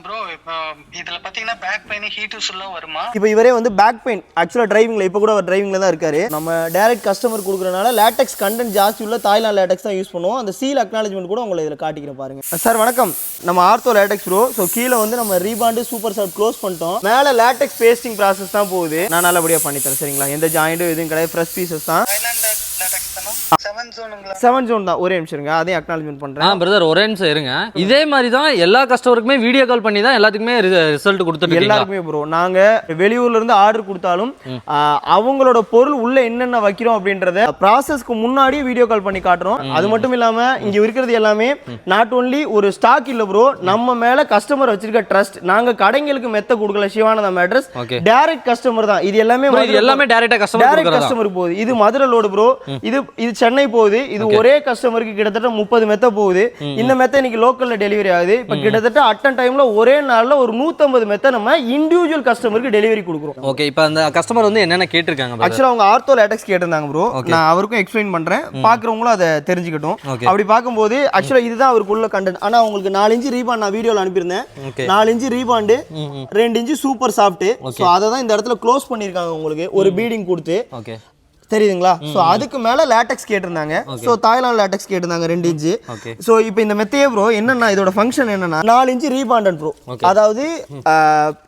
Bro இப்போ இதுல பாத்தீங்கன்னா பேக் பெயின் ஹீட் இஷ்யூலாம் வருமா? இப்போ இவரே வந்து பேக் பெயின் ஆக்சுவலாக டிரைவிங்ல இப்போ கூட அவர் டிரைவிங்ல தான் இருக்காரு. நம்ம டைரக்ட் கஸ்டமர் கொடுக்குறனால லேட்டெக்ஸ் கண்டென்ட் ஜாஸ்தி உள்ள தாய்லாந்து லேட்டெக்ஸ் தான் யூஸ் பண்ணுவோம். அந்த சீல் அக்னாலஜ்மெண்ட் கூட உங்களை இதில் காட்டிக்கிறேன் பாருங்க. சார் வணக்கம், நம்ம ஆர்த்தோ லேட்டெக்ஸ் ப்ரோ. ஸோ கீழே வந்து நம்ம ரீபாண்டு சூப்பர் சாஃப்ட் க்ளோஸ் பண்ணிட்டோம். மேலே லேட்டெக்ஸ் பேஸ்டிங் ப்ராசஸ் தான் போகுது. நான் நல்லபடியாக பண்ணித்தரேன் சரிங்களா? எந்த ஜாயிண்ட்டும் எதுவும் கிடையாது, ஃப்ரெஷ் பீசஸ் தான். 7 ஜோன் தான். ஒரே நிமிஷம் இருங்க, அதையும் அக்னாலஜ்மெண்ட் பண்றேன். பிரதர் ஒரே நிமிஷம் இருங்க. இதே மாதிரி தான் எல்லா கஸ்டமருக்குமே வீடியோ கால் பண்ணி தான் எல்லாத்துக்குமே ரிசல்ட் கொடுத்துட்டு எல்லாருக்குமே ப்ரோ. நாங்க வெளியூர்ல இருந்து ஆர்டர் கொடுத்தாலும் அவங்களோட பொருள் உள்ள என்னென்ன வைக்கிறோம் அப்படின்றத ப்ராசஸ்க்கு முன்னாடியே வீடியோ கால் பண்ணி காட்டுறோம். அது மட்டும் இல்லாம இங்க இருக்கிறது எல்லாமே நாட் ஒன்லி ஒரு ஸ்டாக் இல்ல ப்ரோ, நம்ம மேல கஸ்டமர் வச்சிருக்க ட்ரஸ்ட். நாங்க கடைங்களுக்கு மெத்த கொடுக்கல சிவானந்தம் அட்ரஸ், டைரக்ட் கஸ்டமர் தான். இது எல்லாமே டைரக்ட் கஸ்டமருக்கு போகுது. இது மதுரை லோடு ப்ரோ, இது சென்னை போகுது. இது ஒரே கஸ்டமருக்கு கிட்டத்தட்ட 30 மெத்த போகுது. இந்த மெத்த இன்னைக்கு லோக்கல்ல டெலிவரி ஆகுது. இப்ப கிட்டத்தட்ட அட்டன் டைம்ல ஒரே நாள்ல ஒரு 150 மெத்த நம்ம இண்டிவிஜுவல் கஸ்டமருக்கு டெலிவரி கொடுக்குறோம். ஓகே, இப்போ அந்த கஸ்டமர் வந்து என்னென்ன கேட்டிருக்காங்க? ஆக்சுவலா அவங்க ஆர்த்தோ லேட்டெக்ஸ் கேட்டிருந்தாங்க ப்ரோ. நான் அவருக்கும் எக்ஸ்பிளைன் பண்றேன், பாக்குறவங்களும் அதை தெரிஞ்சுக்கட்டும். அப்படி பார்க்கும்போது ஆக்சுவலா இதுதான் அவருக்குள்ள கண்டென்ட். ஆனா உங்களுக்கு 4 இன்ச் ரீபாண்ட் நான் வீடியோல அனுப்பியிருந்தேன். 4 inch rebond, 2 inch super soft. So அதை தான் இந்த இடத்துல க்ளோஸ் பண்ணியிருக்காங்க உங்களுக்கு ஒரு பீடிங் கொடுத்து. ஓகே தெரியுதுங்களா? ஸோ அதுக்கு மேலே லேட்டெக்ஸ் கேட்டிருந்தாங்க. ஸோ தாய்லாந்து லேட்டெக்ஸ் கேட்டிருந்தாங்க 2 இன்ச்சு. ஸோ இப்போ இந்த மெத்தையே ப்ரோ என்னன்னா இதோட ஃபங்க்ஷன் என்னன்னா 4 இன்ச்சு ரீபாண்டட் ப்ரோ. அதாவது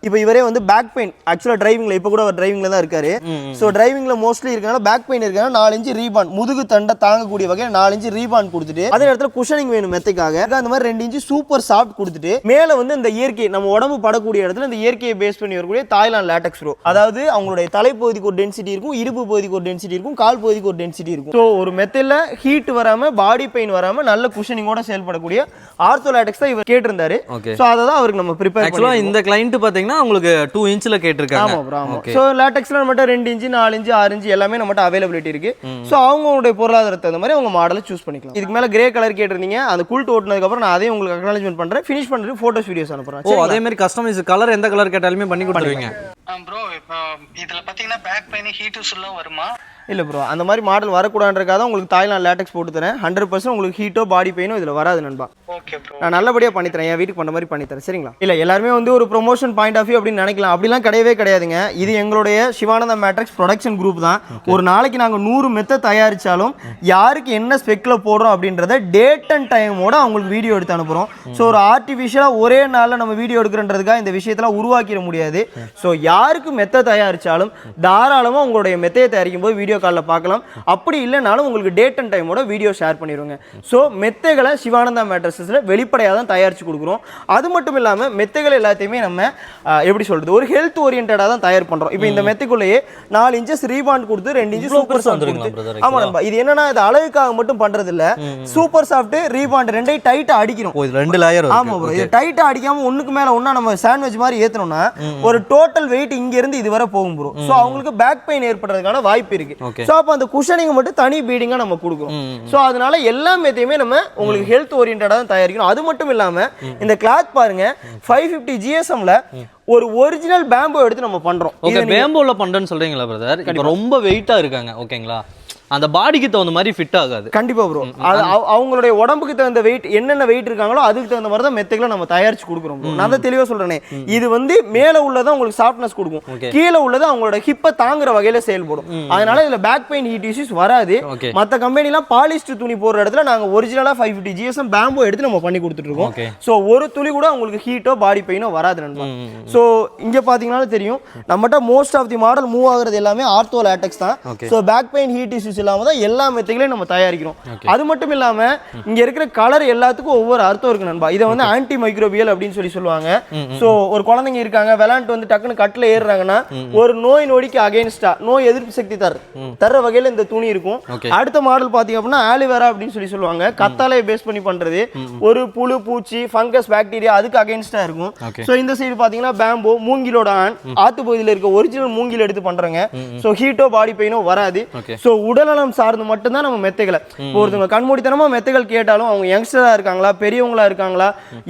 இப்போ இவரே வந்து பேக் பெயின் ஆக்சுவலாக டிரைவிங்ல இப்போ கூட அவர் டிரைவிங்ல தான் இருக்காரு. ஸோ டிரைவிங்ல மோஸ்ட்லி இருக்கனால பேக் பெயின் இருக்கனால 4 இன்ச்சு ரீபாண்ட் முதுகு தண்டை தாங்கக்கூடிய வகையில் 4 இன்ச்சு ரீபாண்ட் கொடுத்துட்டு அதே இடத்துல குஷனிங் வேணும் மெத்தைக்காக. அந்த மாதிரி 2 இன்ச்சு சூப்பர் சாஃப்ட் கொடுத்துட்டு மேலே வந்து இந்த இயற்கை நம்ம உடம்பு படக்கூடிய இடத்துல இந்த இயற்கையை பேஸ் பண்ணி வரக்கூடிய தாய்லாந்து லேட்டெக்ஸ் ப்ரோ. அதாவது அவங்களுடைய தலைப்பகுதிக்கு ஒரு டென்சிட்டி இருக்கும், இடுப்பு பகுதிக்கு ஒரு டென்சிட்டி இருக்கும், கால் பகுதிக்கு ஒரு டென்சிட்டி இருக்கும். ஸோ ஒரு மெத்தையில ஹீட் வராம பாடி பெயின் வராம நல்ல குஷனிங்கோட செயல்படக்கூடிய ஆர்த்தோ லேட்டெக்ஸ் தான் இவர் கேட்டிருந்தாரு. ஸோ அதை தான் அவருக்கு நம்ம ப்ரிப்பேர் பண்ணி. இந்த கிளைண்ட் பாத்தீங்கன்னா உங்களுக்கு 2 இன்ச்ல கேட்டிருக்காங்க. ஆமா ப்ரோ, ஆமா. ஸோ லேட்டெக்ஸ்ல நம்மகிட்ட 2 இன்ச் 4 இன்ச் 6 இன்ச் எல்லாமே நம்மகிட்ட அவைலபிலிட்டி இருக்கு. ஸோ அவங்களுடைய பொருளாதாரத்தை அந்த மாதிரி அவங்க மாடலை சூஸ் பண்ணிக்கலாம். இதுக்கு மேல கிரே கலர் கேட்டிருந்தீங்க, அந்த கூல்ட் ஓட்டுனதுக்கு அப்புறம் நான் அதையும் உங்களுக்கு அக்னாலஜ்மெண்ட் பண்றேன், ஃபினிஷ் பண்ணிட்டு போட்டோஸ் வீடியோஸ் அனுப்புறேன். ஓ அதே மாதிரி கஸ்டமைஸ் கலர் எந்த கலர் கேட்டாலுமே பண்ணி கொடுத்துருவீங்க ப்ரோ? இப்போ இதுல பாத்தீங்கன்னா பேக் பெயின் ஹீட் இஷ்யூலாம் வருமா? இல்லை ப்ரோ, அந்த மாதிரி மாடல் வரக்கூடாதுன்றக்காக தான் உங்களுக்கு தாய்லாந்து லேட்டெக்ஸ் போட்டு தரேன். 100% உங்களுக்கு ஹீட்டோ பாடி பெயினோ இதில் வராது நண்பா. ஓகே ப்ரோ, நான் நல்லபடியாக பண்ணித்தரேன், என் வீட்டுக்கு பண்ண மாதிரி பண்ணித்தரேன் சரிங்களா? இல்லை எல்லாருமே வந்து ஒரு ப்ரொமோஷன் பாயிண்ட் ஆஃப் வியூ அப்படின்னு நினைக்கலாம், அப்படிலாம் கிடையவே கிடையாதுங்க. இது எங்களுடைய சிவானந்தம் மேட்ரிக்ஸ் ப்ரொடக்ஷன் குரூப் தான். ஒரு நாளைக்கு நாங்கள் 100 மெத்த தயாரித்தாலும் யாருக்கு என்ன ஸ்பெக்கில் போடுறோம் அப்படின்றத டேட் அண்ட் டைமோட அவங்களுக்கு வீடியோ எடுத்து அனுப்புகிறோம். ஸோ ஒரு ஆர்டிஃபிஷியலாக ஒரே நாளில் நம்ம வீடியோ எடுக்கிறன்றதுக்காக இந்த விஷயத்தெல்லாம் உருவாக்கிட முடியாது. ஸோ யாருக்கு மெத்த தயாரித்தாலும் தாராளமாக உங்களுடைய மெத்தையை தயாரிக்கும் போது வீடியோ காலில் பார்க்கலாம். அப்படி இல்லைனாலும் உங்களுக்கு டேட் அண்ட் டைமோட வீடியோ ஷேர் பண்ணிடுவோங்க. ஸோ மெத்தைகளை சிவானந்தா மேட்ரஸஸில் வெளிப்படையாக தான் தயாரித்து கொடுக்குறோம். அது மட்டும் இல்லாமல் மெத்தைகள் எல்லாத்தையுமே நம்ம எப்படி சொல்கிறது ஒரு ஹெல்த் ஓரியன்டாக தான் தயார் பண்ணுறோம். இப்போ இந்த மெத்தைக்குள்ளேயே 4 இன்ச்சஸ் ரீபாண்ட் கொடுத்து 2 இன்ச்சு சூப்பர் சாஃப்ட் கொடுத்து. ஆமாம் நண்பா, இது என்னன்னா இது அழகுக்காக மட்டும் பண்ணுறது இல்லை. சூப்பர் சாஃப்ட் ரீபாண்ட் ரெண்டையும் டைட்டாக அடிக்கிறோம். 2 லேயர். ஆமாம் ப்ரோ, இது டைட்டாக அடிக்காமல் ஒன்றுக்கு மேலே ஒன்றா நம்ம சாண்ட்விச் மாதிரி ஏற்றணும்னா ஒரு டோட்டல் வெயிட் இங்கேருந்து இது வரை போகும் ப்ரோ. ஸோ அவங்களுக்கு பேக் பெயின் ஏற்படுறதுக்கான வாய்ப்பு இருக்கு. ஸோ அப்போ அந்த குஷனிங் மட்டும் தனி பீடிங்கா நம்ம கொடுக்குறோம். சோ அதனால எல்லா மெத்தையுமே நம்ம உங்களுக்கு ஹெல்த் ஓரியன்டா தான் தயாரிக்கணும். அது மட்டும் இல்லாம இந்த கிளாத் பாருங்க 550 GSMல ஒரு ஒரிஜினல் பேம்போ எடுத்து நம்ம பண்றோம். ஓகே, பேம்போல பண்றேன்னு சொல்றீங்களா பிரதர்? இப்போ ரொம்ப வெயிட்டா இருக்காங்க ஓகேங்களா, அந்த பாடிக்கு தகுந்த மாதிரி ஃபிட் ஆகாது. கண்டிப்பா ப்ரோ, அவங்களுடைய உடம்புக்கு தகுந்த வெயிட் என்னென்ன வெயிட் இருக்காங்களோ அதுக்கு தகுந்த மாதிரி தான் மெத்தைகளை நம்ம தயாரிச்சு கொடுக்குறோம். நான் தான் தெளிவா சொல்றேனே, இது வந்து மேல உள்ளதா உங்களுக்கு சாஃப்ட்னஸ் கொடுக்கும், கீழே உள்ளது அவங்களோட ஹிப்பை தாங்குற வகையில செயல்படும். அதனால இதுல பேக் பெயின் ஹீட் இஷ்யூஸ் வராது. மற்ற கம்பெனிலாம் பாலிஸ்டர் துணி போடுற இடத்துல நாங்க ஒரிஜினலா 550 GSM பேம்போ எடுத்து நம்ம பண்ணி கொடுத்துட்டு இருக்கோம். ஸோ ஒரு துளி கூட உங்களுக்கு ஹீட்டோ பாடி பெயினோ வராது நண்பா. ஸோ இங்க பாத்தீங்கன்னா தெரியும் நம்மகிட்ட most of the model move ஆகுறது எல்லாமே ஆர்த்தோ லேட்டெக்ஸ் தான். So back pain heat issues இல்லாம தான் எல்லா மெத்தைகளையும் நம்ம தயாரிக்கிறோம். அது மட்டும் இல்லாம இங்க இருக்கிற கலர் எல்லாத்துக்கும் ஒவ்வொரு அர்த்தம் இருக்கு நண்பா. இதை வந்து ஆன்டி மைக்ரோபியல் அப்படின்னு சொல்லுவாங்க. சோ ஒரு குழந்தைங்க இருக்காங்க விளையாண்டு வந்து டக்குன்னு கட்டில ஏறுறாங்கன்னா ஒரு நோய் நொடிக்கு அகைன்ஸ்டா நோய் எதிர்ப்பு சக்தி தர்ற வகையில இந்த துணி இருக்கும். அடுத்த மாடல் பாத்தீங்க அப்படின்னா ஆலிவேரா அப்படின்னு சொல்லுவாங்க, கத்தாழையை பேஸ் பண்ணி பண்றது. ஒரு புழு பூச்சி ஃபங்கஸ் பாக்டீரியா அதுக்கு அகைன்ஸ்டா இருக்கும். சோ இந்த சைடு பாத்தீங்கன்னா பேம்போ மூங்கிலோட ஆத்து பகுதியில் இருக்க ஒரிஜினல் மூங்கில் எடுத்து பண்றாங்க. சோ ஹீட்டோ பாடி பெயினோ வராது. சோ உடல்நலம் சார்ந்து மட்டும்தான் நம்ம மெத்தைகளை ஒருத்தவங்க கண்மூடித்தனமா மெத்தைகள் கேட்டாலும் அவங்க யங்ஸ்டரா இருக்காங்களா பெரியவங்களா இருக்காங்களா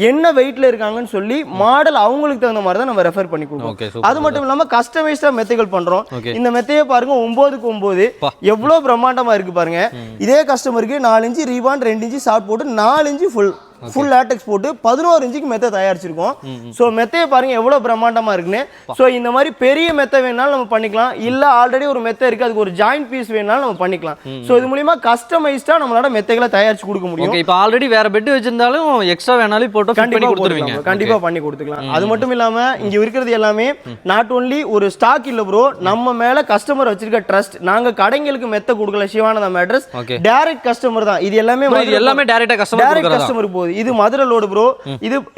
என்ன வெயிட்ல இருக்காங்கன்னு சொல்லி மாடல் அவங்களுக்கு தகுந்த மாதிரி தான் நம்ம ரெஃபர் பண்ணி கொடுப்போம். அது மட்டும் இல்லாம கஸ்டமைஸ்டா மெத்தைகள் பண்றோம். இந்த மெத்தையை பாருங்க 9க்கு 9 எவ்வளவு பிரம்மாண்டமா இருக்கு பாருங்க. இதே கஸ்டமருக்கு 4 இன்ச்சு ரீபாண்ட் 2 இன்ச்சு ஷார்ட் போட்டு 4 இன்ச்சு ஃபுல் ஃபுல் லேட்டெக்ஸ் போட்டு 11 இன்ச்சுக்கு மெத்தை தயாரிச்சிருக்கோம். ஸோ மெத்தையை பாருங்க எவ்வளவு பிரம்மாண்டமா இருக்குன்னு. ஸோ இந்த மாதிரி பெரிய மெத்தை வேணாலும் நம்ம பண்ணிக்கலாம், இல்ல ஆல்ரெடி ஒரு மெத்தை இருக்கு அதுக்கு ஒரு ஜாயிண்ட் பீஸ் வேணாலும் நம்ம பண்ணிக்கலாம். ஸோ இது மூலியமா கஸ்டமைஸ்டா நம்மளால மெத்தைகளை தயாரிச்சு கொடுக்க முடியும். இப்போ ஆல்ரெடி வேற பெட் வச்சிருந்தாலும் எக்ஸ்ட்ரா வேணாலும் போட்டு கண்டிப்பா கொடுத்துருவீங்க, கண்டிப்பா பண்ணி கொடுத்துக்கலாம். அது மட்டும் இல்லாம இங்க இருக்கிறது எல்லாமே நாட் ஒன்லி ஒரு ஸ்டாக் இல்ல ப்ரோ, நம்ம மேல கஸ்டமர் வச்சிருக்க ட்ரஸ்ட். நாங்க கடைங்களுக்கு மெத்த கொடுக்கல சிவானந்தம் அட்ரஸ், டைரக்ட் கஸ்டமர் தான். இது எல்லாமே டைரக்டா கஸ்டமர் போகுது. இது மதுரை லோடு ப்ரோ,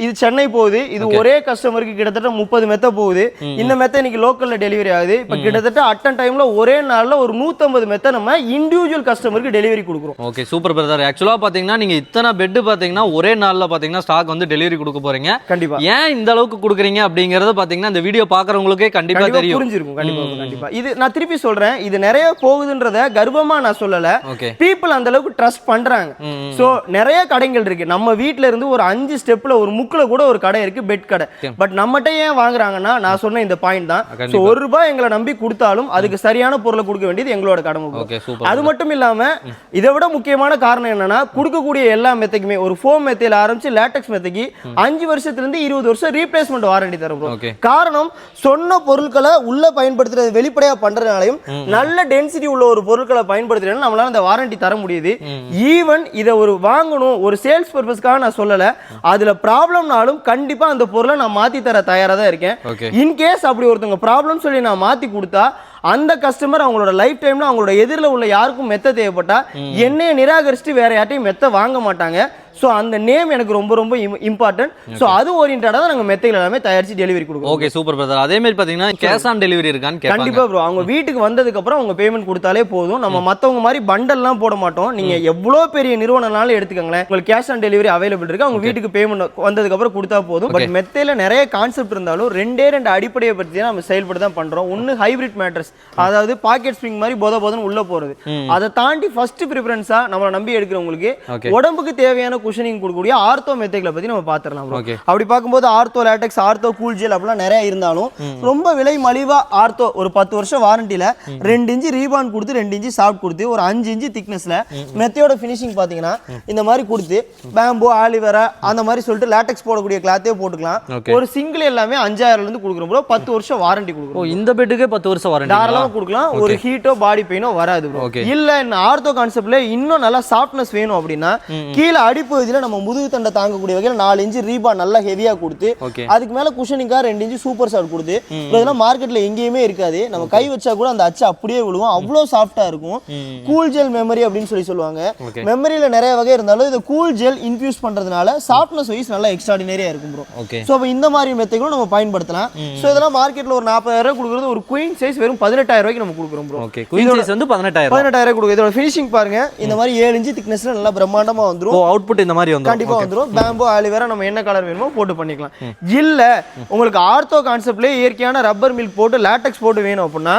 இது சென்னை போகுது. இது ஒரே கஸ்டமருக்கு கிட்டத்தட்ட 30 மெத்த போகுது. இந்த மெத்த இன்னைக்கு லோக்கல்ல டெலிவரி ஆகுது. இப்ப கிட்டத்தட்ட அட்டன் டைம்ல ஒரே நாள்ல ஒரு 150 மெத்த நம்ம இண்டிவிஜுவல் கஸ்டமருக்கு டெலிவரி கொடுக்குறோம். Okay super brother. ஆக்சுவலா பாத்தீங்கன்னா நீங்க இத்தனை பெட் பாத்தீங்கன்னா ஒரே நாள்ல பாத்தீங்கன்னா ஸ்டாக் வந்து டெலிவரி கொடுக்க போறீங்க. கண்டிப்பா ஏன் இந்த அளவுக்கு கொடுக்குறீங்க அப்படிங்கறத பாத்தீங்கன்னா இந்த வீடியோ பாக்குறவங்களுக்கே கண்டிப்பா தெரியும், புரிஞ்சிருக்கும். கண்டிப்பா இது நான் திருப்பி சொல்றேன், இது நிறைய போகுதுன்றத கர்வமா நான் சொல்லல. பீப்புள் அந்த அளவுக்கு ட்ரஸ்ட் பண்றாங்க. சோ நிறைய கடைகள் இருக்கு. நம்ம வீட்ல இருந்து ஒரு 5 ஸ்டெப்ல ஒரு முக்குல கூட ஒரு கடை இருக்கு, பெட் கடை. பட் நம்மகிட்ட ஏன் வாங்குறாங்கன்னா நான் சொன்ன இந்த பாயிண்ட் தான். சோ ₹1 எங்களை நம்பி கொடுத்தாலும் அதுக்கு சரியான பொருளை கொடுக்க வேண்டியது எங்களோட கடமை. அது மட்டும் இல்லாம இதை விட முக்கியமான காரணம் என்னன்னா, கொடுக்கக்கூடிய எல்லா மெத்தைக்குமே ஒரு ஃபோம் மெத்தையில ஆரம்பிச்சு லேட்டெக்ஸ் மெத்தைக்கு 5 வருஷத்துல இருந்து 20 வருஷம் ரீப்ளேஸ்மெண்ட் வாரண்டி தரும். காரணம் சொன்ன பொருட்களை உள்ள பயன்படுத்துறது வெளிப்படையா பண்றதுனாலையும் நல்ல டென்சிட்டி உள்ள ஒரு பொருட்களை பயன்படுத்துறதுனால நம்மளால அந்த வாரண்டி தர முடியுது. ஈவன் இதை ஒரு வாங்கணும் ஒரு சேல்ஸ் பர்பஸ்க்காக நான் சொல்லல, அதுல ப்ராப்ளம்னாலும் கண்டிப்பா அந்த பொருளை நான் மாத்தி தர தயாரா தான் இருக்கேன். இன்கேஸ் அப்படி ஒருத்தவங்க ப்ராப்ளம் சொல்லி நான் மாத்தி கொடுத்தா அந்த கஸ்டமர் அவங்களோட லைஃப் டைம்ல அவங்களோட எதிரில் உள்ள யாருக்கும் மெத்த தேவைப்பட்டா என்னைய நிராகரிச்சுட்டு வேற யார்ட்டையும் மெத்த வாங்க மாட்டாங்க. ஸோ அந்த நேம் எனக்கு ரொம்ப ரொம்ப இம்பார்ட்டன்ட். ஸோ அது ஓரியன்டாக தான் நாங்கள் மெத்தைகள் எல்லாமே தயாரிச்சு டெலிவரி கொடுக்குறோம். Okay super brother. அதே மாதிரி பார்த்தீங்கன்னா கேஷ் ஆன் டெலிவரி இருக்கான்னு கண்டிப்பா ப்ரோ. அவங்க வீட்டுக்கு வந்ததுக்கு அப்புறம் அவங்க பேமெண்ட் கொடுத்தாலே போதும். நம்ம மற்றவங்க மாதிரி பண்டல்லாம் போட மாட்டோம். நீங்க எவ்வளோ பெரிய நிறுவனம்னாலும் எடுத்துக்கங்களேன், உங்களுக்கு கேஷ் ஆன் டெலிவரி அவைலபிள் இருக்கு. அவங்க வீட்டுக்கு பேமெண்ட் வந்ததுக்கு அப்புறம் கொடுத்தா போதும். பட் மெத்தையில நிறைய கான்செப்ட் இருந்தாலும் ரெண்டே அடிப்படையை பற்றி தான் நம்ம செயல்பட்டு தான் பண்றோம். ஒன்னு ஹைபிரிட் மேட்ரஸ், அதாவது பாக்கெட் ஸ்ப்ரிங் மாதிரி போதன்னு உள்ள போறது. அதை தாண்டி ஃபர்ஸ்ட் ப்ரிஃபரன்ஸா நம்மளை நம்பி எடுக்கிறவங்களுக்கு உடம்புக்கு தேவையான குஷனிங் கொடுக்கக்கூடிய ஆர்த்தோ மெத்தைகளை பத்தி நம்ம பாத்துறலாம். அப்படி பார்க்கும்போது ortho LaTeX, ortho cool gel அப்படிலாம் நிறைய இருந்தாலும் ரொம்ப விலை மலிவா ஆர்த்தோ ஒரு 10 வருஷம் வாரண்டில 2 இன்ச்சு ரீபான் கொடுத்து 2 இன்ச்சு சாஃப்ட் கொடுத்து ஒரு 5 இன்ச்சு திக்னஸ்ல மெத்தையோட ஃபினிஷிங் பாத்தீங்கன்னா இந்த மாதிரி கொடுத்து பேம்போ ஆலிவேரா அந்த மாதிரி சொல்லிட்டு லேட்டெக்ஸ் போடக்கூடிய கிளாத்தே போட்டுக்கலாம். ஒரு சிங்கிள் எல்லாமே 5000 இருந்து கொடுக்குறோம் ப்ரோ. 10 வருஷம் வாரண்டி கொடுக்குறோம். இந்த பெட்டுக்கு 10 வருஷம் வாரண்டி தாராளமா கொடுக்கலாம். ஒரு ஹீட்டோ பாடி பெயினோ வராது ப்ரோ. இல்ல இந்த ஆர்த்தோ கான்செப்ட்ல இன்னும் நல்லா சாஃப்ட்னஸ் வேணும் அப்படின்னா கீழே அடிப்பகுதியில நம்ம முதுகு தண்டை தாங்கக்கூடிய வகையில் 4 இன்ச்சு ரீபான் நல்லா ஹெவியா கொடுத்து அதுக்கு மேல குஷனிங்கா 2 இன்ச்சு சூப்பர் சாஃப்ட் கொடுத்து இதெல்லாம் மார்க்கெட்ல எங்கேயுமே இருக்காது. நம்ம கை வச்சா கூட அந்த அச்சு அப்படியே விழுவும், அவ்வளோ சாஃப்டா இருக்கும். கூல் ஜெல் மெமரி அப்படின்னு சொல்லுவாங்க. மெமரியில நிறைய வகை இருந்தாலும் இது கூல் ஜெல் இன்ஃபியூஸ் பண்றதுனால சாஃப்ட்னஸ் வைஸ் நல்லா எக்ஸ்ட்ராடினரியா இருக்கும் ப்ரோ. சோ அப்ப இந்த மாதிரி மெத்தைகளும் நம்ம பயன்படுத்தலாம். சோ இதெல்லாம் மார்க்கெட்ல ஒரு 40,000 கொடுக்குறது ஒரு குயின் சைஸ் வெறும் 18,000 நம்ம கொடுக்குறோம் ப்ரோ. குயின் சைஸ் வந்து 18,000 கொடுக்குது. இதோட ஃபினிஷிங் பாருங்க, இந்த மாதிரி 7 இன்ச்சு திக்னஸ்ல நல்லா பிரம்மாண்டமா வந்துரும். அவுட்புட் இந்த மாதிரி வந்து கண்டிப்பா வந்துரும். பேம்போ ஆலிவேரா நம்ம என்ன கலர் வேணுமோ போட்டு பண்ணிக்கலாம். இல்ல உங்களுக்கு ஆர்த்தோ கான்செப்ட்லயே இயற்கையான ரப்பர் மில்க் போட்டு லேட்டெக்ஸ் போட்டு வேணும் அப்படின்னா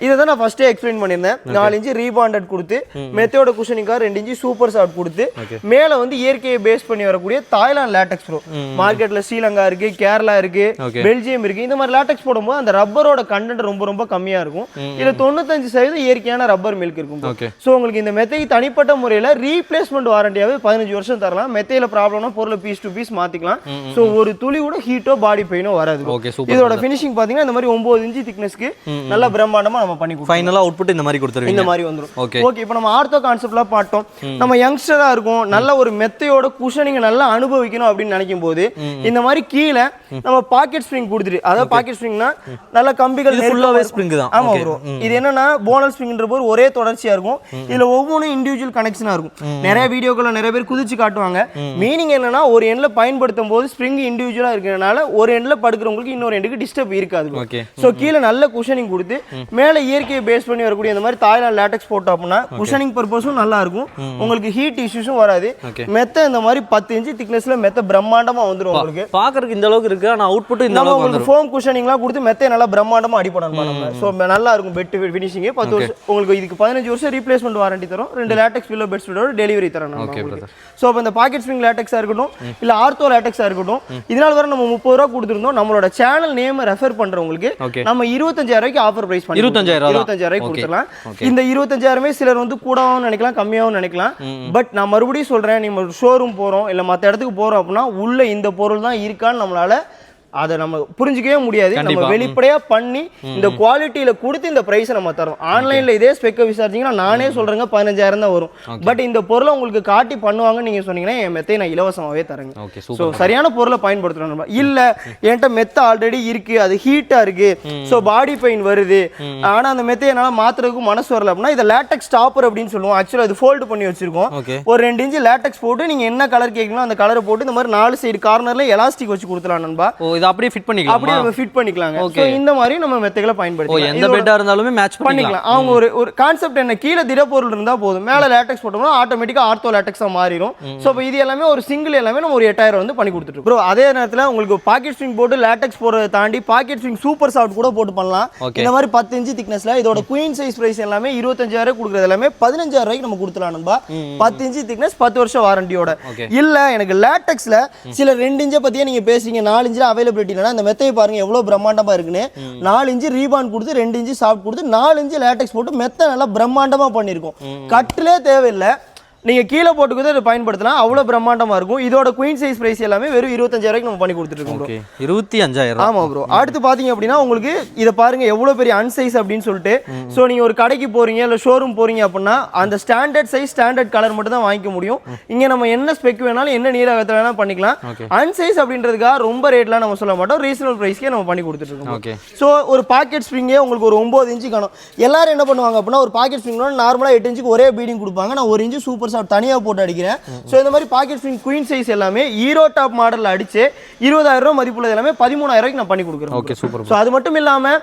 இதை தான் நான் ஃபர்ஸ்டே எக்ஸ்பிளைன் பண்ணியிருந்தேன். 4 இன்ச்சு ரீபாண்டட் கொடுத்து மெத்தையோட குஷனிங்கா 2 இன்ச்சு சூப்பர் சாஃப்ட் கொடுத்து மேல வந்து இயற்கையை பேஸ் பண்ணி வரக்கூடிய தாய்லாந்து லேட்டெக்ஸ் ப்ரோ. மார்க்கெட்ல ஸ்ரீலங்கா இருக்கு, கேரளா இருக்கு, பெல்ஜியம் இருக்கு. இந்த மாதிரி லேட்டெக்ஸ் போடும்போது அந்த ரப்பரோட கண்டென்ட் ரொம்ப ரொம்ப கம்மியா இருக்கும். இதுல 95% இயற்கையான ரப்பர் மில்க் இருக்கும். சோ உங்களுக்கு இந்த மெத்தைக்கு தனிப்பட்ட முறையில ரீப்ளேஸ்மெண்ட் வாரண்டியாவே 15 வருஷம் தரலாம். மெத்தையில ப்ராப்ளம்னா பொருளை பீஸ் டு பீஸ் மாத்திக்கலாம். சோ ஒரு துளி கூட ஹீட்டோ பாடி பெயினோ வராது. இதோட ஃபினிஷிங் பாத்தீங்கன்னா இந்த மாதிரி 9 இன்ச்சு திக்னஸ்க்கு நல்ல பிரம்மாண்டமா நம்ம பண்ணி கொடுப்போம். ஃபைனலா அவுட்புட் இந்த மாதிரி கொடுத்துருவீங்க. இந்த மாதிரி வந்துரும். ஓகே இப்போ நம்ம ஆர்த்தோ கான்செப்ட்ல பார்த்தோம். நம்ம யங்ஸ்டரா இருக்கும், நல்ல ஒரு மெத்தையோட குஷனிங் நல்லா அனுபவிக்கணும் அப்படின்னு நினைக்கும் போது இந்த மாதிரி கீழே நம்ம பாக்கெட் ஸ்ப்ரிங் கொடுத்துட்டு, அதாவது பாக்கெட் ஸ்ப்ரிங்னா நல்ல கம்பிகள் ஃபுல்லாவே ஸ்ப்ரிங் தான். ஆமா ப்ரோ. இது என்னன்னா போனல் ஸ்ப்ரிங்ன்ற போது ஒரே தொடர்ச்சியா இருக்கும். இதுல ஒவ்வொன்றும் இண்டிவிஜுவல் கனெக்ஷனா இருக்கும். நிறைய வீடியோக்களை நிறைய பேர் குதிச்சு காட்டுவாங்க. மீனிங் என்னன்னா ஒரு எண்ட்ல பயன்படுத்தும் போது ஸ்ப்ரிங் இண்டிவிஜுவலா இருக்கிறதுனால ஒரு எண்ட்ல படுக்கிறவங்களுக்கு இன்னொரு எண்டுக்கு டிஸ்டர்ப் இருக்காது. சோ கீழே நல்ல குஷனிங் கொடுத்து மேல இயற்கையை பேஸ் பண்ணி வரக்கூடிய இந்த மாதிரி தாய்லாந்து லேட்டெக்ஸ் போட்டோம் அப்படின்னா குஷனிங் பர்பஸும் நல்லா இருக்கும், உங்களுக்கு ஹீட் இஷ்யூஸும் வராது. மெத்த இந்த மாதிரி 10 இன்ச்சு திக்னஸ்ல மெத்த பிரம்மாண்டமா வந்துரும். உங்களுக்கு பாக்குறதுக்கு இந்த அளவுக்கு இருக்கு, ஆனா அவுட்புட் இந்த அளவுக்கு வந்துரும். ஃபோம் குஷனிங்லாம் கொடுத்து மெத்த நல்லா பிரம்மாண்டமா அடிப்படணும் நம்ம. சோ நல்லா இருக்கும் பெட் ஃபினிஷிங். 10 வருஷம் உங்களுக்கு இதுக்கு 15 வருஷம் ரீப்ளேஸ்மெண்ட் வாரண்டி தரும். 2 லேட்டெக்ஸ் பில்லோ பெட் ஸ்ப்ரெடோட டெலிவரி தரணும். சோ அப்ப அந்த பாக்கெட் ஸ்ப்ரிங் லேட்டெக்ஸா இருக்கட்டும் இல்ல ஆர்த்தோ லேட்டெக்ஸா இருக்கட்டும் இதனால வர நம்ம 30 ரூபாய் கொடுத்துருந்தோம். நம்மளோட சேனல் நேம் ரெஃபர் பண்றவங்களுக்கு நம்ம 25000 ரூபாய்க்கு ஆஃபர் பிரைஸ் பண்ணி 25000 ரூபாய்க்கு கொடுத்துடலாம். இந்த 25000 கூடவே சிலர் கூடவும் நினைக்கலாம் கம்மியாகவும் நினைக்கலாம். பட் நான் மறுபடியும் சொல்றேன், நீங்க ஷோரூம் போறோம் இல்ல மற்ற இடத்துக்கு போறோம் அப்படின்னா உள்ள இந்த பொருள் தான் இருக்கான்னு நம்மளால அதை நம்ம புரிஞ்சிக்கவே முடியாது. நம்ம வெளிப்படையா பண்ணி இந்த குவாலிட்டியில கொடுத்து இந்த பிரைஸ் நம்ம தரோம். ஆன்லைன்ல இதே ஸ்பெக்க விசாரிச்சீங்கன்னா நானே சொல்றேங்க 15000 தான் வரும். பட் இந்த பொருளை உங்களுக்கு காட்டி பண்ணுவாங்க நீங்க சொன்னீங்கன்னா என் மெத்தை நான் இலவசமாவே தரேங்க. ஸோ சரியான பொருளை பயன்படுத்தணும். இல்ல என்கிட்ட மெத்த ஆல்ரெடி இருக்கு, அது ஹீட்டா இருக்கு, ஸோ பாடி பெயின் வருது, ஆனா அந்த மெத்தையை என்னால மாத்துறதுக்கு மனசு வரல அப்படின்னா இதை லேட்டெக்ஸ் டாப்பர் அப்படின்னு சொல்லுவோம். ஆக்சுவலா அது ஃபோல்டு பண்ணி வச்சிருக்கோம். ஒரு 2 இன்ச் லேட்டெக்ஸ் போட்டு நீங்க என்ன கலர் கேட்கணும் அந்த கலரை போட்டு இந்த மாதிரி 4 சைடு கார்னர்ல எலாஸ்டிக் வச்சு கொடுத்துலாம் நண்பா. அப்படியே ஃபிட் பண்ணிக்கலாம். அப்படியே நம்ம ஃபிட் பண்ணிக்கலாங்க. சோ இந்த மாதிரி நம்ம மெத்தைகளை பயன்படுத்திக்கலாம். எந்த பெட்டா இருந்தாலுமே மேட்ச் பண்ணிக்கலாம். அவங்க ஒரு கான்செப்ட் என்ன, கீழ திடப்பொருள் இருந்தா போதும், மேல லேட்டெக்ஸ் போட்டோம்னா ஆட்டோமேட்டிக்கா ஆர்த்தோ லேட்டெக்ஸா மாறிடும். சோ இப்போ இது எல்லாமே ஒரு சிங்கிள் எல்லாமே நம்ம ஒரு 8000 பண்ணி கொடுத்துட்டு இருக்கோம். ப்ரோ அதே நேரத்துல உங்களுக்கு பாக்கெட் ஸ்ப்ரிங் போட்டு லேட்டெக்ஸ் போறதை தாண்டி பாக்கெட் ஸ்ப்ரிங் சூப்பர் சாஃப்ட் கூட போட்டு பண்ணலாம். இந்த மாதிரி 10 இன்ச் திக்னஸ்ல இதோட குயின் சைஸ் பிரைஸ் எல்லாமே 25000 கொடுக்குறது எல்லாமே 15000 ரூபாய்க்கு நம்ம கொடுத்துலாம் நண்பா. 10 இன்ச் திக்னஸ் 10 வருஷம் வாரண்டியோட. இல்ல எனக்கு லேட்டெக்ஸ்ல சில 2 இன்ச் பத்தியே நீங்க பேசுறீங்க, 4 இன்ச்ல அவைலபிலிட்டி இல்லனா இந்த மெத்தையை பாருங்க எவ்வளவு பிரம்மாண்டமா இருக்குன்னு. 4 இன்ச் ரீபான் கொடுத்து 2 இன்ச் சாஃப்ட் கொடுத்து 4 இன்ச் லேட்டெக்ஸ் போட்டு மெத்தை நல்லா பிரம்மாண்டமா பண்ணிருக்கோம். கட்டிலே தேவையில்லை, நீங்க கீழே போட்டுக்கிட்டு இதை பயன்படுத்தலாம், அவ்வளவு பிரம்மாண்டமா இருக்கும். இதோட குயின் சைஸ் பிரைஸ் எல்லாமே வெறும் 25000 நம்ம பண்ணி கொடுத்துட்டு இருக்கோம் ப்ரோ. 25000. ஆமா ப்ரோ. அடுத்து பாத்தீங்க அப்படின்னா உங்களுக்கு இத பாருங்க எவ்வளவு பெரிய அன்சைஸ் அப்படின்னு சொல்லிட்டு. சோ நீங்க ஒரு கடைக்கு போறீங்க இல்ல ஷோரூம் போறீங்க அப்படின்னா அந்த ஸ்டாண்டர்ட் சைஸ் ஸ்டாண்டர்ட் கலர் மட்டும் தான் வாங்கிக்க முடியும். இங்க நம்ம என்ன ஸ்பெக் வேணாலும் என்ன நீளத்துல வேணா பண்ணிக்கலாம். அன்சைஸ் அப்படின்றதுக்காக ரொம்ப ரேட்லாம் நம்ம சொல்ல மாட்டோம், ரீசனபிள் பிரைஸ்க்கே நம்ம பண்ணி கொடுத்துட்டு இருக்கோம். சோ ஒரு பாக்கெட் ஸ்ப்ரிங்கே உங்களுக்கு ஒரு 9 இன்ச் காணும். எல்லாரும் என்ன பண்ணுவாங்க அப்படின்னா ஒரு பாக்கெட் ஸ்ப்ரிங் நார்மலா 8 இன்ச்சுக்கு ஒரே பீடிங் கொடுப்பாங்க, நான் 1 இன்ச் சூப்பர் தனியா போட்டு அடிக்கிறேன். சோ இந்த மாதிரி பாக்கெட் ஸ்ப்ரிங் குயின் சைஸ் எல்லாமே ஹீரோ டாப் மாடல்ல அடிச்சு 20000 ரூபாய் மதிப்புள்ளது எல்லாமே 13000 ரூபாய்க்கு நான் பண்ணி கொடுக்குறேன். Okay super. சோ அது மட்டும் இல்லாம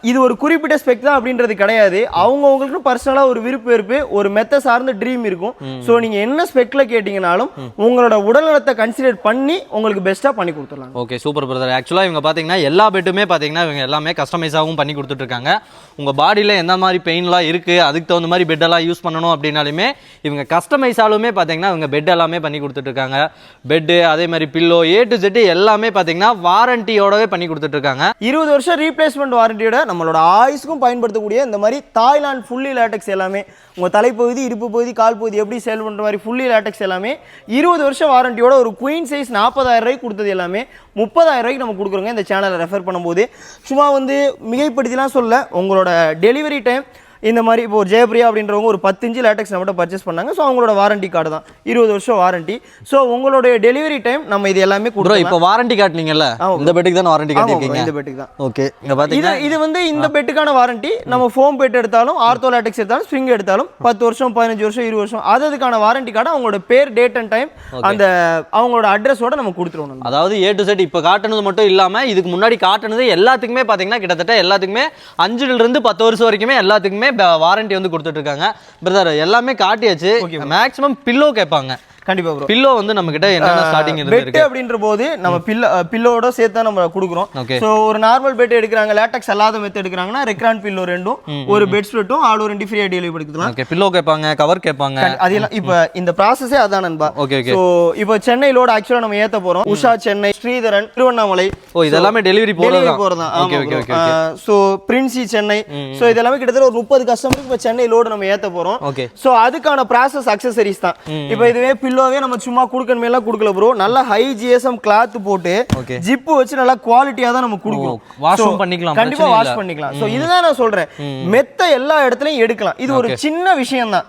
இது ஒரு குறிப்பிட்ட ஸ்பெக் தான் அப்படின்றது கிடையாது. அவங்களுக்கு பர்சனலா ஒரு விருப்பு ஒரு மெத்த சார்ந்த ட்ரீம் இருக்கும். சோ நீங்க என்ன ஸ்பெக்ல கேட்டீங்கனாலும் உங்களோட உடல்நலத்தை கன்சிடர் பண்ணி உங்களுக்கு பெஸ்டா பண்ணி கொடுத்துடலாம். Okay super brother. ஆக்சுவலா இவங்க பாத்தீங்கன்னா எல்லா பெட்டுமே பாத்தீங்கன்னா இவங்க எல்லாமே கஸ்டமைஸாகவும் பண்ணி கொடுத்துட்டு இருக்காங்க. உங்க பாடியில எந்த மாதிரி பெயின்லாம் இருக்கு அதுக்கு தகுந்த மாதிரி பெட் எல்லாம் யூஸ் பண்ணணும் அப்படின்னாலுமே இவங்க கஸ்டமைஸாலுமே பாத்தீங்கன்னா இவங்க பெட் எல்லாமே பண்ணி கொடுத்துட்டு இருக்காங்க. பெட் அதே மாதிரி பில்லோ A to Z எல்லாமே பாத்தீங்கன்னா வாரண்டியோடவே பண்ணி கொடுத்துட்டு இருக்காங்க. 20 வருஷம் ரீப்ளேஸ்மெண்ட் வாரண்டியோட நம்மளோட ஆயுஸ்க்கும் பயன்படுத்தக்கூடிய இந்த மாதிரி தாய்லாந்து ஃபுல்லி லேட்டெக்ஸ் எல்லாமே உங்க தலைப்பகுதி இடுப்பு பகுதி கால் பகுதி எப்படி சேல் பண்ற மாதிரி ஃபுல்லி லேட்டெக்ஸ் எல்லாமே 20 வருஷம் வாரண்டியோட ஒரு குயின் சைஸ் 40000 ரூபாய்க்கு கொடுத்தது எல்லாமே 30000 ரூபாய்க்கு நம்ம கொடுக்குறோங்க. இந்த சேனலை ரெஃபர் பண்ணும்போது சும்மா மிகைப்படுத்திலாம் சொல்ல, உங்களோட டெலிவரி டைம் இந்த மாதிரி இப்போ ஒரு ஜெயபிரியா அப்படின்றவங்க ஒரு 10 இன்ச் லேட்டெக்ஸ் நம்மகிட்ட பர்ச்சேஸ் பண்ணாங்க. ஸோ அவங்களோட வாரண்டி கார்டு தான் 20 வருஷம் வாரண்டி. ஸோ உங்களுடைய டெலிவரி டைம் நம்ம இது எல்லாமே கொடுக்குறோம். இப்போ வாரண்டி காட்டுனீங்கல்ல, இந்த பெட்டுக்கு தான் வாரண்டி காட்டிருக்கீங்க. இந்த பெட்டுக்கு தான். ஓகே இங்க பாத்தீங்கன்னா இது இந்த பெட்டுக்கான வாரண்டி. நம்ம ஃபோம் பெட் எடுத்தாலும் ஆர்த்தோ லேட்டெக்ஸ் எடுத்தாலும் ஸ்ப்ரிங் எடுத்தாலும் 10 வருஷம் 15 வருஷம் 20 வருஷம் அதுக்கான வாரண்டி கார்டு அவங்களோட பேர் டேட் அண்ட் டைம் அந்த அவங்களோட அட்ரஸோட நம்ம கொடுத்துருவோம். அதாவது A to Z இப்போ காட்டுனது மட்டும் இல்லாம இதுக்கு முன்னாடி காட்டுனது எல்லாத்துக்குமே பாத்தீங்கன்னா கிட்டத்தட்ட எல்லாத்துக்குமே 5 இருந்து 10 வருஷம் வரைக்குமே எல்லாத்துக்குமே வாரண்டி கொடுத்துட்டு இருக்காங்க. பிரதர் எல்லாமே காட்டியாச்சு. மேக்ஸிமம் பில்லோ கேட்பாங்க. கண்டிப்பா ப்ரோ. பில்லோ நம்ம கிட்ட என்னென்ன ஸ்டார்டிங் இருக்கு பெட் அப்படின்ற போது நம்ம பில்லோட சேர்த்து தான் நம்ம கொடுக்குறோம். சோ ஒரு நார்மல் பெட் எடுக்கறாங்க, லேட்டெக்ஸ் அல்லாத மெத்த எடுக்கறாங்கன்னா ரெக்ரான் பில்லோ ரெண்டும் ஒரு பெட் ஸ்ப்ரெட்டும் ஆல் ஓவர் ஃப்ரீயா டெலிவரி பண்ணிக்கலாம். ஓகே பில்லோ கேட்பாங்க, கவர் கேட்பாங்க. அதெல்லாம் இப்போ இந்த process-ஏ அதான் நண்பா. Okay okay. சோ இப்போ சென்னை லோட் ஆக்சுவலா நம்ம ஏத்த போறோம். உஷா சென்னை, ஸ்ரீதரன், திருவண்ணாமலை. ஓ இதெல்லாம் டெலிவரி போறதா? Okay okay okay. So Princy Chennai. So இதெல்லாம் கிட்டத்தட்ட ஒரு 30 கஸ்டமருக்கு இப்போ சென்னை லோட் நம்ம ஏத்த போறோம். ஓகே. சோ அதுக்கான process அக்சஸரீஸ் தான். இப்போ இதுவே பில்லோவே நம்ம சும்மா குடுக்கணும் எல்லாம் குடுக்கல ப்ரோ. நல்ல ஹை GSM கிளாத் போட்டு ஜிப் வச்சு நல்ல குவாலிட்டியா தான் நம்ம குடுக்குறோம். வாஷ் பண்ணிக்கலாம், கண்டிப்பா வாஷ் பண்ணிக்கலாம். சோ இதுதான் நான் சொல்றேன், மெத்த எல்லா இடத்துலயும் எடுக்கலாம். இது ஒரு சின்ன விஷயம் தான்.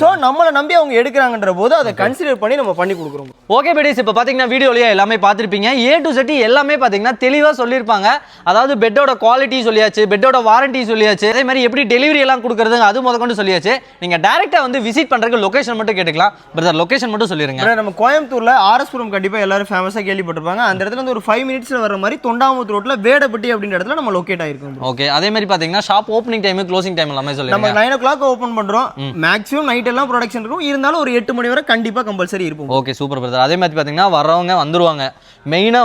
சோ நம்மள நம்பி அவங்க எடுக்கறாங்கன்ற போது அதை கன்சிடர் பண்ணி நம்ம பண்ணி கொடுக்குறோம். ஓகே பெடிஸ், இப்போ பாத்தீங்கன்னா வீடியோலயே எல்லாமே பார்த்திருப்பீங்க. A to Z எல்லாமே பாத்தீங்கன்னா தெளிவா சொல்லிருப்பாங்க. அதாவது பெட்டோட குவாலிட்டி சொல்லியாச்சு, பெட்டோட வாரண்டி சொல்லியாச்சு, அதே மாதிரி எப்படி டெலிவரி எல்லாம் கொடுக்கறது அது முதற்கொண்டு சொல்லியாச்சு. நீங்க டைரக்டா விசிட் பண்றதுக்கு லொகேஷன் மட்டும் கேட்டுக்கலாம். பிரதர் லொகேஷன் மட்டும் சொல்லிருங்க. நம்ம கோயம்புத்தூர்ல ஆர்எஸ்புரம் கண்டிப்பா எல்லாரும் ஃபேமஸா கேள்விப்பட்டிருப்பாங்க. அந்த இடத்துல ஒரு 5 மினிட்ஸ்ல வர மாதிரி தொண்டாமுத்து ரோட்ல வேடப்பட்டி அப்படின்ற இடத்துல நம்ம லொகேட் ஆயிருக்கோம். ஓகே. அதே மாதிரி பாத்தீங்கன்னா shop opening time closing time எல்லாமே சொல்லுங்க. நம்ம 9 o'clock ஓபன் பண்றோம். மேக்ஸிமம் நைட் எல்லாம் ப்ரொடக்ஷன் இருக்கும். இருந்தாலும் ஒரு 8 மணி வரை கண்டிப்பா கம்பல்சரி இருக்கும். Okay super brother. அதே மாதிரி பாத்தீங்கன்னா வரவங்க வந்துருவாங்க. மெயினா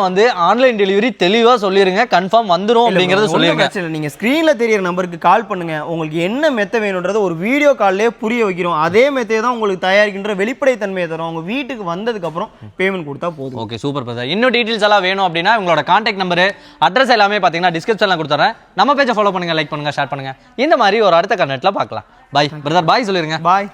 ஆன்லைன் டெலிவரி தெளிவா சொல்லிருங்க, கன்ஃபார்ம் வந்துரும் அப்படிங்கறது சொல்லிருங்க. நீங்க ஸ்கிரீன்ல தெரியற நம்பருக்கு கால் பண்ணுங்க. உங்களுக்கு என்ன மெத்த வேணும்ன்றத ஒரு வீடியோ கால்லே புரிய வைக்கிறோம். அதே மெத்தையை தான் உங்களுக்கு தயாரிக்கின்ற வெளிப்படை தன்மையை தரும். அவங்க வீட்டுக்கு வந்ததுக்கு அப்புறம் பேமெண்ட் கொடுத்தா போதும். Okay super brother. இன்னும் டீடைல்ஸ் எல்லாம் வேணும் அப்படின்னா உங்களோட கான்டாக்ட் நம்பர் அட்ரஸ் எல்லாமே பாத்தீங்கன்னா டிஸ்கிரிப்ஷன்ல கொடுத்துறேன். நம்ம பேஜை ஃபாலோ பண்ணுங்க, லைக் பண்ணுங்க, ஷேர் பண்ணுங்க. இந்த மாதிரி ஒரு அடுத்த கண்டென்ட்ல பார்க்கலாம். பாய் பிரதர், பாய் சொல்லிருங்க. பாய்.